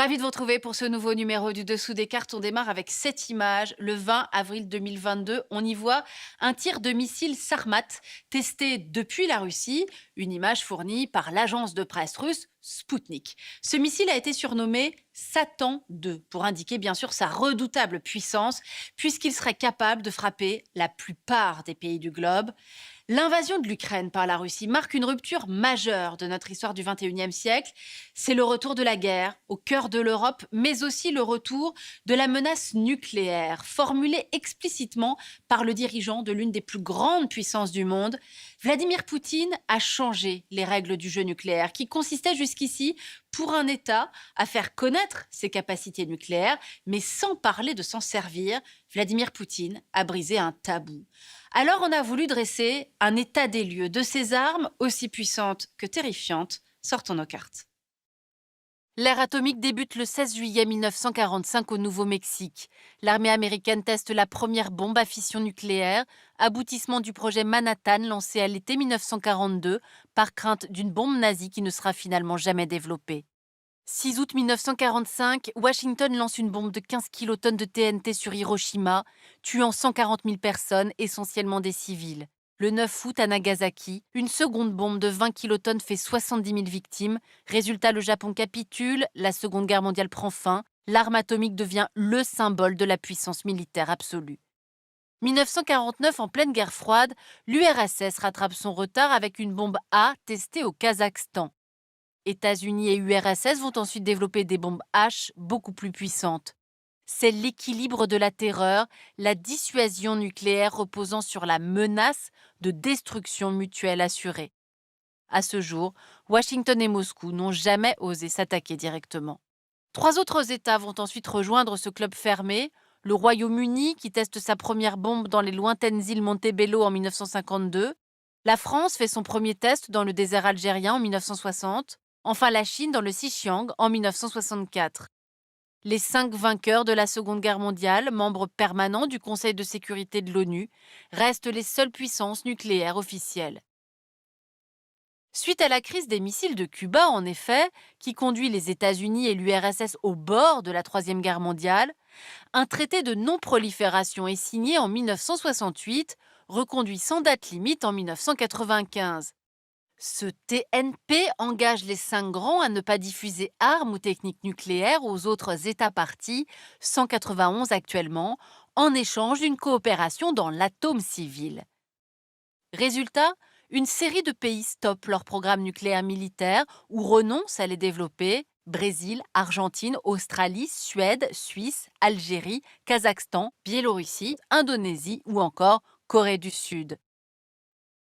Ravi de vous retrouver pour ce nouveau numéro du Dessous des cartes. On démarre avec cette image. Le 20 avril 2022, on y voit un tir de missile Sarmat testé depuis la Russie. Une image fournie par l'agence de presse russe Sputnik. Ce missile a été surnommé Satan 2 pour indiquer bien sûr sa redoutable puissance puisqu'il serait capable de frapper la plupart des pays du globe. L'invasion de l'Ukraine par la Russie marque une rupture majeure de notre histoire du XXIe siècle. C'est le retour de la guerre au cœur de l'Europe, mais aussi le retour de la menace nucléaire, formulée explicitement par le dirigeant de l'une des plus grandes puissances du monde. Vladimir Poutine a changé les règles du jeu nucléaire, qui consistait jusqu'ici pour un État à faire connaître ses capacités nucléaires, mais sans parler de s'en servir. Vladimir Poutine a brisé un tabou. Alors on a voulu dresser un état des lieux de ces armes aussi puissantes que terrifiantes. Sortons nos cartes. L'ère atomique débute le 16 juillet 1945 au Nouveau-Mexique. L'armée américaine teste la première bombe à fission nucléaire, aboutissement du projet Manhattan lancé à l'été 1942 par crainte d'une bombe nazie qui ne sera finalement jamais développée. 6 août 1945, Washington lance une bombe de 15 kilotonnes de TNT sur Hiroshima, tuant 140 000 personnes, essentiellement des civils. Le 9 août, à Nagasaki, une seconde bombe de 20 kilotonnes fait 70 000 victimes. Résultat, le Japon capitule, la Seconde Guerre mondiale prend fin, l'arme atomique devient le symbole de la puissance militaire absolue. 1949, en pleine guerre froide, l'URSS rattrape son retard avec une bombe A testée au Kazakhstan. États-Unis et URSS vont ensuite développer des bombes H beaucoup plus puissantes. C'est l'équilibre de la terreur, la dissuasion nucléaire reposant sur la menace de destruction mutuelle assurée. À ce jour, Washington et Moscou n'ont jamais osé s'attaquer directement. 3 autres États vont ensuite rejoindre ce club fermé. Le Royaume-Uni, qui teste sa première bombe dans les lointaines îles Montebello en 1952. La France fait son premier test dans le désert algérien en 1960. Enfin, la Chine dans le Xinjiang en 1964. Les 5 vainqueurs de la Seconde Guerre mondiale, membres permanents du Conseil de sécurité de l'ONU, restent les seules puissances nucléaires officielles. Suite à la crise des missiles de Cuba, en effet, qui conduit les États-Unis et l'URSS au bord de la Troisième Guerre mondiale, un traité de non-prolifération est signé en 1968, reconduit sans date limite en 1995. Ce TNP engage les 5 grands à ne pas diffuser armes ou techniques nucléaires aux autres États parties, 191 actuellement, en échange d'une coopération dans l'atome civil. Résultat, une série de pays stoppent leur programme nucléaire militaire ou renoncent à les développer. Brésil, Argentine, Australie, Suède, Suisse, Algérie, Kazakhstan, Biélorussie, Indonésie ou encore Corée du Sud.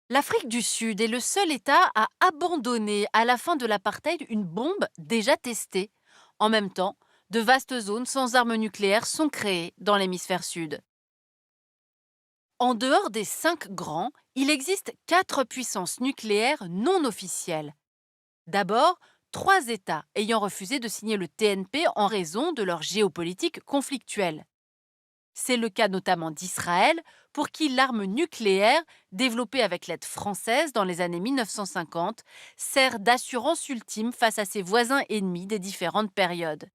L'Afrique du Sud est le seul État à abandonner à la fin de l'apartheid une bombe déjà testée. En même temps, de vastes zones sans armes nucléaires sont créées dans l'hémisphère sud. En dehors des 5 grands, il existe 4 puissances nucléaires non officielles. D'abord, 3 États ayant refusé de signer le TNP en raison de leur géopolitique conflictuelle. C'est le cas notamment d'Israël, pour qui l'arme nucléaire, développée avec l'aide française dans les années 1950, sert d'assurance ultime face à ses voisins ennemis des différentes périodes.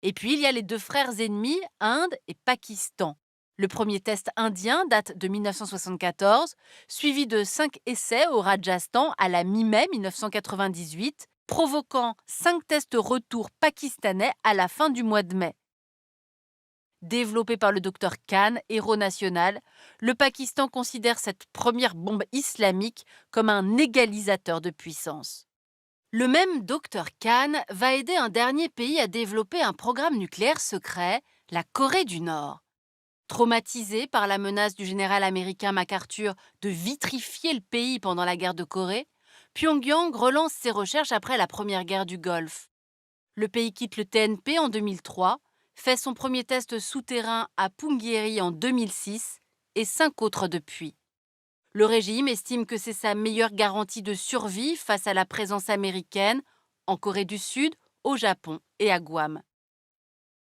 Et puis il y a les 2 frères ennemis, Inde et Pakistan. Le premier test indien date de 1974, suivi de 5 essais au Rajasthan à la mi-mai 1998, provoquant 5 tests retour pakistanais à la fin du mois de mai. Développé par le docteur Khan, héros national, le Pakistan considère cette première bombe islamique comme un égalisateur de puissance. Le même docteur Khan va aider un dernier pays à développer un programme nucléaire secret, la Corée du Nord. Traumatisé par la menace du général américain MacArthur de vitrifier le pays pendant la guerre de Corée, Pyongyang relance ses recherches après la première guerre du Golfe. Le pays quitte le TNP en 2003, fait son premier test souterrain à Punggye-ri en 2006 et 5 autres depuis. Le régime estime que c'est sa meilleure garantie de survie face à la présence américaine en Corée du Sud, au Japon et à Guam.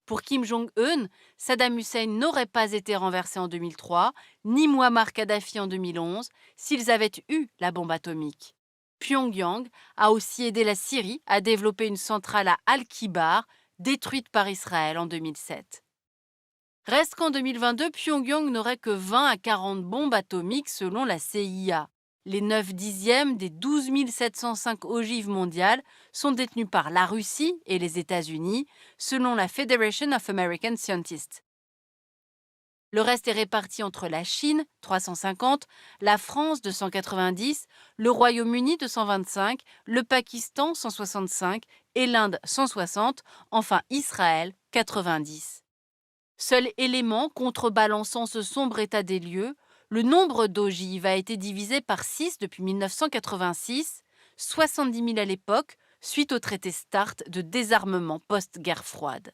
Pour Kim Jong-un, Saddam Hussein n'aurait pas été renversé en 2003, ni Muammar Kadhafi en 2011, s'ils avaient eu la bombe atomique. Pyongyang a aussi aidé la Syrie à développer une centrale à Al-Kibar, détruite par Israël en 2007. Reste qu'en 2022, Pyongyang n'aurait que 20 à 40 bombes atomiques selon la CIA. Les 9 dixièmes des 12 705 ogives mondiales sont détenues par la Russie et les États-Unis, selon la Federation of American Scientists. Le reste est réparti entre la Chine, 350, la France, 290, le Royaume-Uni, 225, le Pakistan, 165 et l'Inde, 160, enfin Israël, 90. Seul élément contrebalançant ce sombre état des lieux, le nombre d'ogives a été divisé par 6 depuis 1986, 70 000 à l'époque, suite au traité START de désarmement post-guerre froide.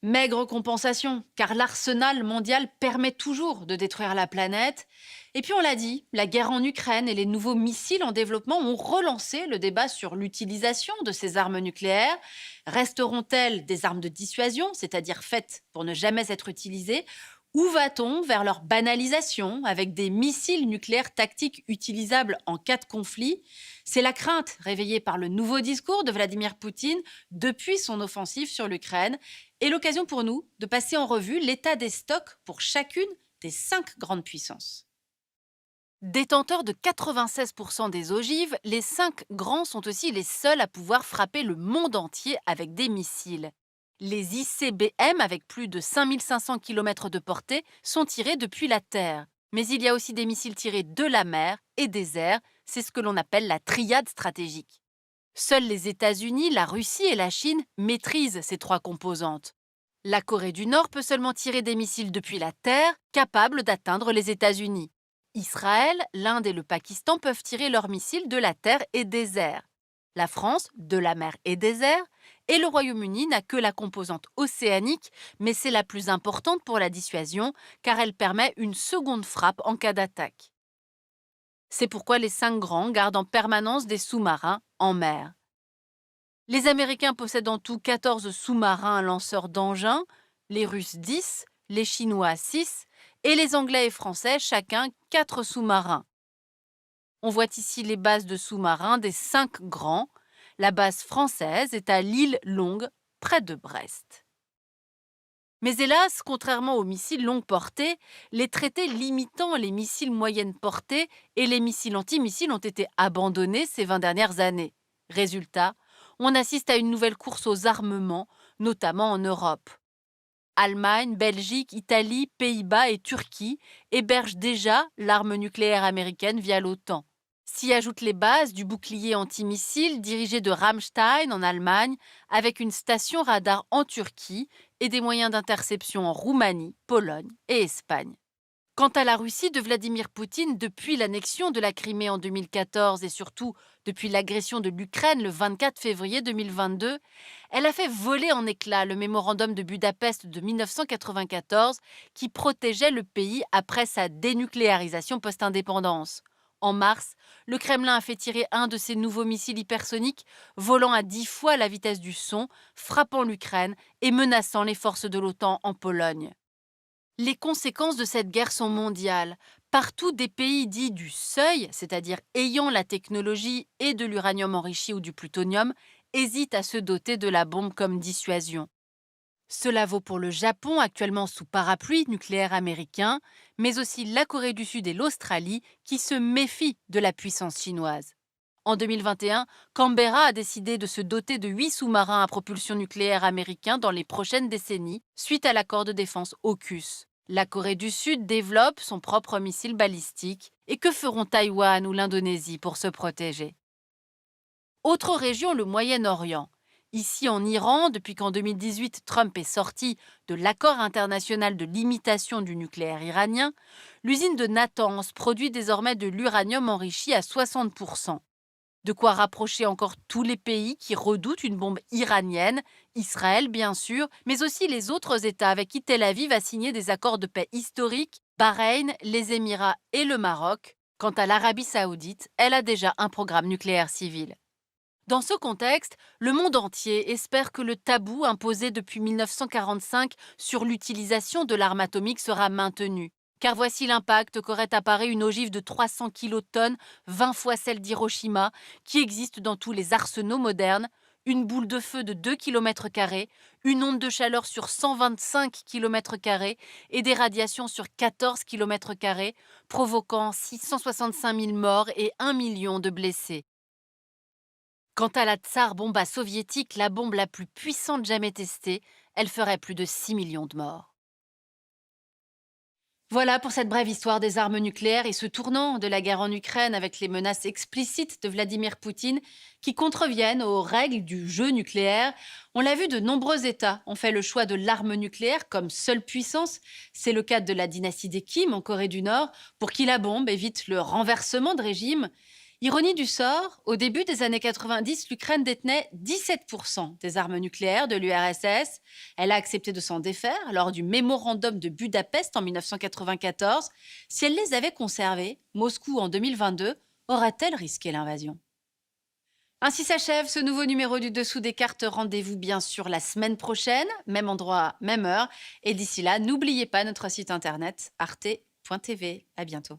Maigre compensation, car l'arsenal mondial permet toujours de détruire la planète. Et puis on l'a dit, la guerre en Ukraine et les nouveaux missiles en développement ont relancé le débat sur l'utilisation de ces armes nucléaires. Resteront-elles des armes de dissuasion, c'est-à-dire faites pour ne jamais être utilisées, ou va-t-on vers leur banalisation avec des missiles nucléaires tactiques utilisables en cas de conflit? C'est la crainte réveillée par le nouveau discours de Vladimir Poutine depuis son offensive sur l'Ukraine et l'occasion pour nous de passer en revue l'état des stocks pour chacune des 5 grandes puissances. Détenteurs de 96% des ogives, les 5 grands sont aussi les seuls à pouvoir frapper le monde entier avec des missiles. Les ICBM, avec plus de 5500 km de portée, sont tirés depuis la Terre. Mais il y a aussi des missiles tirés de la mer et des airs, c'est ce que l'on appelle la triade stratégique. Seuls les États-Unis, la Russie et la Chine maîtrisent ces 3 composantes. La Corée du Nord peut seulement tirer des missiles depuis la Terre, capables d'atteindre les États-Unis. Israël, l'Inde et le Pakistan peuvent tirer leurs missiles de la Terre et des airs. La France, de la mer et des airs, et le Royaume-Uni n'a que la composante océanique, mais c'est la plus importante pour la dissuasion, car elle permet une seconde frappe en cas d'attaque. C'est pourquoi les 5 grands gardent en permanence des sous-marins en mer. Les Américains possèdent en tout 14 sous-marins lanceurs d'engins, les Russes 10, les Chinois 6, et les Anglais et Français chacun 4 sous-marins. On voit ici les bases de sous-marins des 5 grands. La base française est à l'île Longue, près de Brest. Mais hélas, contrairement aux missiles longue portée, les traités limitant les missiles moyenne portée et les missiles antimissiles ont été abandonnés ces 20 dernières années. Résultat, on assiste à une nouvelle course aux armements, notamment en Europe. Allemagne, Belgique, Italie, Pays-Bas et Turquie hébergent déjà l'arme nucléaire américaine via l'OTAN. S'y ajoutent les bases du bouclier antimissile dirigé de Ramstein en Allemagne, avec une station radar en Turquie et des moyens d'interception en Roumanie, Pologne et Espagne. Quant à la Russie de Vladimir Poutine, depuis l'annexion de la Crimée en 2014 et surtout depuis l'agression de l'Ukraine le 24 février 2022, elle a fait voler en éclats le mémorandum de Budapest de 1994 qui protégeait le pays après sa dénucléarisation post-indépendance. En mars, le Kremlin a fait tirer un de ses nouveaux missiles hypersoniques, volant à 10 fois la vitesse du son, frappant l'Ukraine et menaçant les forces de l'OTAN en Pologne. Les conséquences de cette guerre sont mondiales. Partout, des pays dits du seuil, c'est-à-dire ayant la technologie et de l'uranium enrichi ou du plutonium, hésitent à se doter de la bombe comme dissuasion. Cela vaut pour le Japon, actuellement sous parapluie nucléaire américain, mais aussi la Corée du Sud et l'Australie, qui se méfient de la puissance chinoise. En 2021, Canberra a décidé de se doter de 8 sous-marins à propulsion nucléaire américains dans les prochaines décennies, suite à l'accord de défense AUKUS. La Corée du Sud développe son propre missile balistique. Et que feront Taïwan ou l'Indonésie pour se protéger? Autre région, le Moyen-Orient. Ici en Iran, depuis qu'en 2018 Trump est sorti de l'accord international de limitation du nucléaire iranien, l'usine de Natanz produit désormais de l'uranium enrichi à 60%. De quoi rapprocher encore tous les pays qui redoutent une bombe iranienne, Israël bien sûr, mais aussi les autres États avec qui Tel Aviv a signé des accords de paix historiques, Bahreïn, les Émirats et le Maroc. Quant à l'Arabie saoudite, elle a déjà un programme nucléaire civil. Dans ce contexte, le monde entier espère que le tabou imposé depuis 1945 sur l'utilisation de l'arme atomique sera maintenu. Car voici l'impact qu'aurait apparu une ogive de 300 kilotonnes, 20 fois celle d'Hiroshima, qui existe dans tous les arsenaux modernes, une boule de feu de 2 km², une onde de chaleur sur 125 km² et des radiations sur 14 km², provoquant 665 000 morts et 1 million de blessés. Quant à la Tsar Bomba soviétique, la bombe la plus puissante jamais testée, elle ferait plus de 6 millions de morts. Voilà pour cette brève histoire des armes nucléaires et ce tournant de la guerre en Ukraine avec les menaces explicites de Vladimir Poutine qui contreviennent aux règles du jeu nucléaire. On l'a vu, de nombreux États ont fait le choix de l'arme nucléaire comme seule puissance. C'est le cas de la dynastie des Kim en Corée du Nord, pour qui la bombe évite le renversement de régime. Ironie du sort, au début des années 90, l'Ukraine détenait 17% des armes nucléaires de l'URSS. Elle a accepté de s'en défaire lors du mémorandum de Budapest en 1994. Si elle les avait conservées, Moscou en 2022 aurait-elle risqué l'invasion? Ainsi s'achève ce nouveau numéro du Dessous des cartes. Rendez-vous bien sûr la semaine prochaine, même endroit, même heure. Et d'ici là, n'oubliez pas notre site internet arte.tv. À bientôt.